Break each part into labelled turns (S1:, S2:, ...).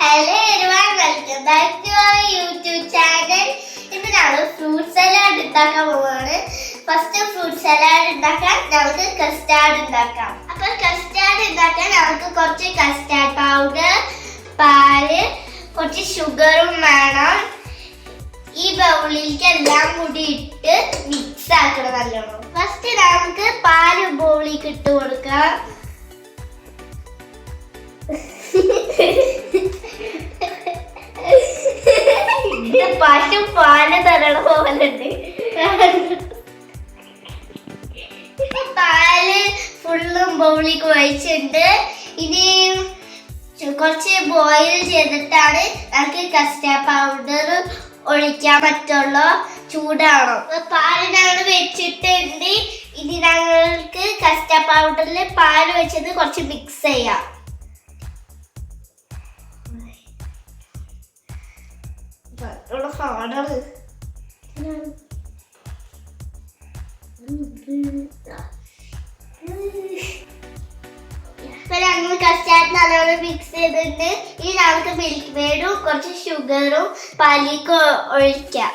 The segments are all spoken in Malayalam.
S1: Hello everyone, welcome back to our YouTube channel. ഇന്ന് നമ്മൾ ഫ്രൂട്ട് സലാഡ് ഉണ്ടാക്കാൻ പോവാണ്. ഫസ്റ്റ് ഫ്രൂട്ട് സലാഡ് ഉണ്ടാക്കാൻ നമുക്ക് കസ്റ്റാർഡ് ഉണ്ടാക്കാം. അപ്പോൾ കസ്റ്റാർഡ് ഉണ്ടാക്കാൻ നമുക്ക് കുറച്ച് കസ്റ്റാർഡ് പൗഡർ, പാല്, കുറച്ച് ഷുഗറും വേണം. ഈ ബൗളിലേക്ക് എല്ലാം കൂടി ഇട്ട് മിക്സ് ആക്കണം നല്ലോണം. ഫസ്റ്റ് നമുക്ക് പാല് ബൗളിലേക്ക് ഇട്ട് കൊടുക്കാം. പശു പാല് തരണ പോലുണ്ട്. പാല് ഫുള്ളും ബൗളിലേക്ക് ഒഴിച്ചിട്ടുണ്ട്. ഇനി കുറച്ച് ബോയിൽ ചെയ്തിട്ടാണ് നമുക്ക് കസ്റ്റാർഡ് പൗഡർ ഒഴിക്കാൻ പറ്റുള്ളൂ. ചൂടാണോ പാല് ഞങ്ങൾ വെച്ചിട്ടുണ്ട്. ഇനി ഞങ്ങൾക്ക് കസ്റ്റാർഡ് പൗഡറിൽ പാല് വെച്ചത് കുറച്ച് മിക്സ് ചെയ്യാം. ഞങ്ങൾ കസ്റ്റാർഡ് നല്ലോണം മിക്സ് ചെയ്തിട്ട് ഇനി നമുക്ക് മിൽക്ക് മെയ്ഡും കുറച്ച് ഷുഗറും പാലിലേക്ക് ഒഴിക്കാം.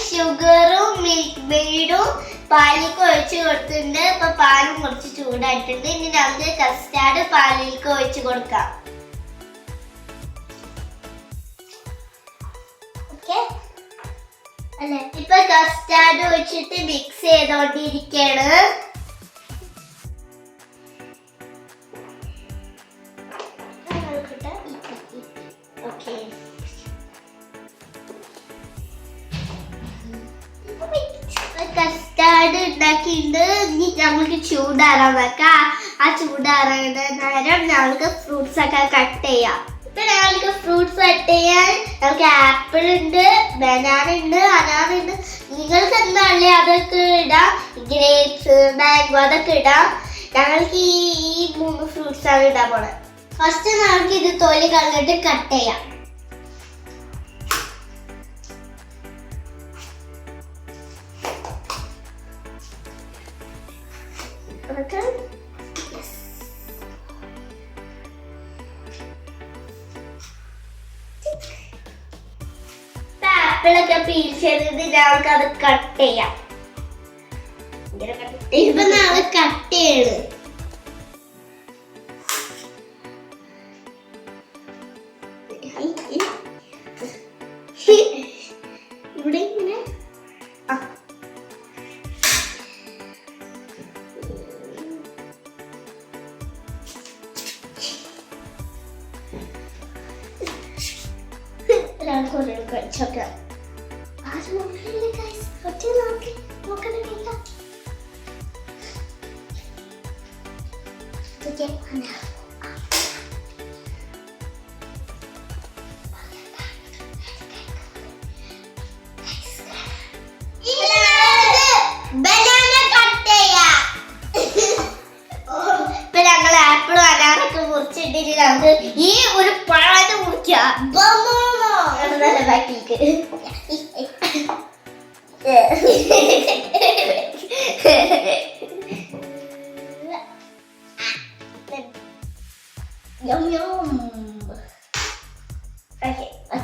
S1: ഷുഗറും മിൽക്ക് മെയ്ഡും പാലിലേക്ക് ഒഴിച്ച് കൊടുത്തിട്ടുണ്ട്. ഇപ്പൊ പാലും കുറച്ച് ചൂടായിട്ടുണ്ട്. ഇനി നമുക്ക് കസ്റ്റാർഡ് പാലിലേക്ക് ഒഴിച്ച് കൊടുക്കാം. അല്ലെ ഇപ്പൊ കസ്റ്റാർഡ് ഒഴിച്ചിട്ട് മിക്സ് ചെയ്തോണ്ടിരിക്കാണ്. കസ്റ്റാർഡ് ഉണ്ടാക്കിയിട്ട് ഇനി നമ്മൾക്ക് ചൂടാറാൻ വെക്കാം. ആ ചൂടാറാൻ നേരം നമ്മൾക്ക് ഫ്രൂട്ട്സ് ഒക്കെ കട്ട് ചെയ്യാം. ഇപ്പൊ ഞങ്ങൾക്ക് ഫ്രൂട്ട്സ് കട്ട് ചെയ്യാൻ നമുക്ക് ആപ്പിൾ ഉണ്ട്, ബനാന ഉണ്ട്, അനാർ ഉണ്ട്. നിങ്ങൾക്ക് എന്താണല്ലേ അതൊക്കെ ഇടാം. ഗ്രേപ്സ്, മാംഗോ അതൊക്കെ ഇടാം. ഞങ്ങൾക്ക് ഈ 3 ഫ്രൂട്ട്സ് ആണ് ഇടാൻ പോണത്. ഫസ്റ്റ് നമുക്ക് ഇത് തൊലി കളഞ്ഞിട്ട് കട്ട് ചെയ്യാം. ആപ്പിളൊക്കെ പീൽ ചെയ്തിട്ട് ഞങ്ങൾക്ക് അത് കട്ട് ചെയ്യാം. ഇപ്പൊ ഞങ്ങൾ കട്ട് ചെയ്യണ്. ഇവിടെ ഇങ്ങനെ കഴിച്ചോക്കാം. ഇപ്പൊ ഞങ്ങൾ ആപ്പിളും അനാറൊക്കെ മുറിച്ചിട്ടിട്ട് നമുക്ക് ഈ ഒരു പഴം മുറിക്കാം. ബാക്കിക്ക്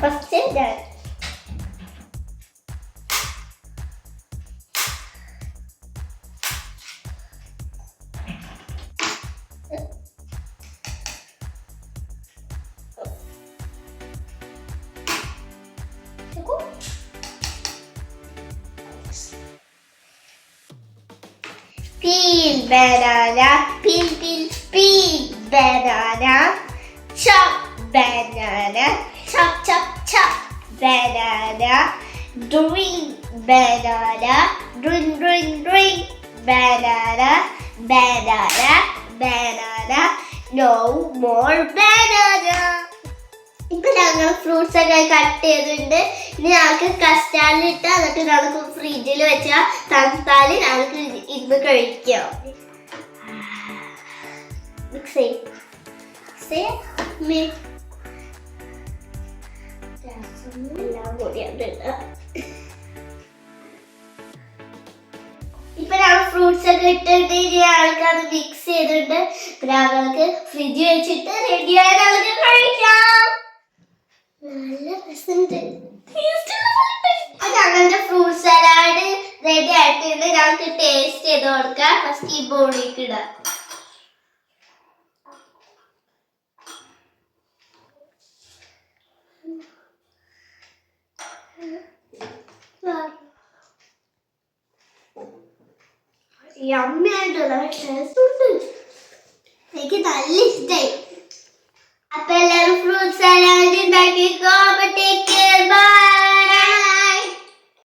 S1: ഫസ്റ്റ് ഞാൻ peel banana, peel banana, chop banana, chop banana, drink banana, drink banana, no more banana. ഇപ്പൊ ഞങ്ങൾ ഫ്രൂട്ട്സ് ഒക്കെ കട്ട് ചെയ്തിട്ടുണ്ട്. ഇനി ഞങ്ങൾക്ക് കസ്റ്റാർഡിൽ ഇട്ട് എന്നിട്ട് നമുക്ക് ഫ്രിഡ്ജിൽ വെച്ചാൽ തണുത്താല് ഞങ്ങൾക്ക് ഇരുന്ന് കഴിക്കാം. മിക്സ് എല്ലാം കൂടിയാണ്. ഇപ്പൊ ഞങ്ങൾ ഫ്രൂട്ട്സ് ഒക്കെ ഇട്ടിട്ട് ഇനി ഞങ്ങൾക്ക് അത് മിക്സ് ചെയ്ത് ഞങ്ങൾക്ക് ഫ്രിഡ്ജ് വെച്ചിട്ട് റെഡിയായി നമുക്ക് കഴിക്കാം. നല്ല രസമുണ്ട്. ഞങ്ങളുടെ ഫ്രൂട്ട് സലാഡ് റെഡി ആയിട്ടുണ്ട്. ഞങ്ങൾക്ക് ടേസ്റ്റ് ചെയ്ത് കൊടുക്കാം. ഫസ്റ്റ് ഈ ബോളിലേക്ക് ഇടാം. യമ്മിയായിട്ടുള്ള ടേസ്റ്റ് ഉണ്ട്. എനിക്ക് നല്ല ഇഷ്ടമായി. അപ്പൊ എല്ലാവരും ഫ്രൂട്ട് സലാഡ് ഉണ്ടാക്കിക്കോ. ബൈ.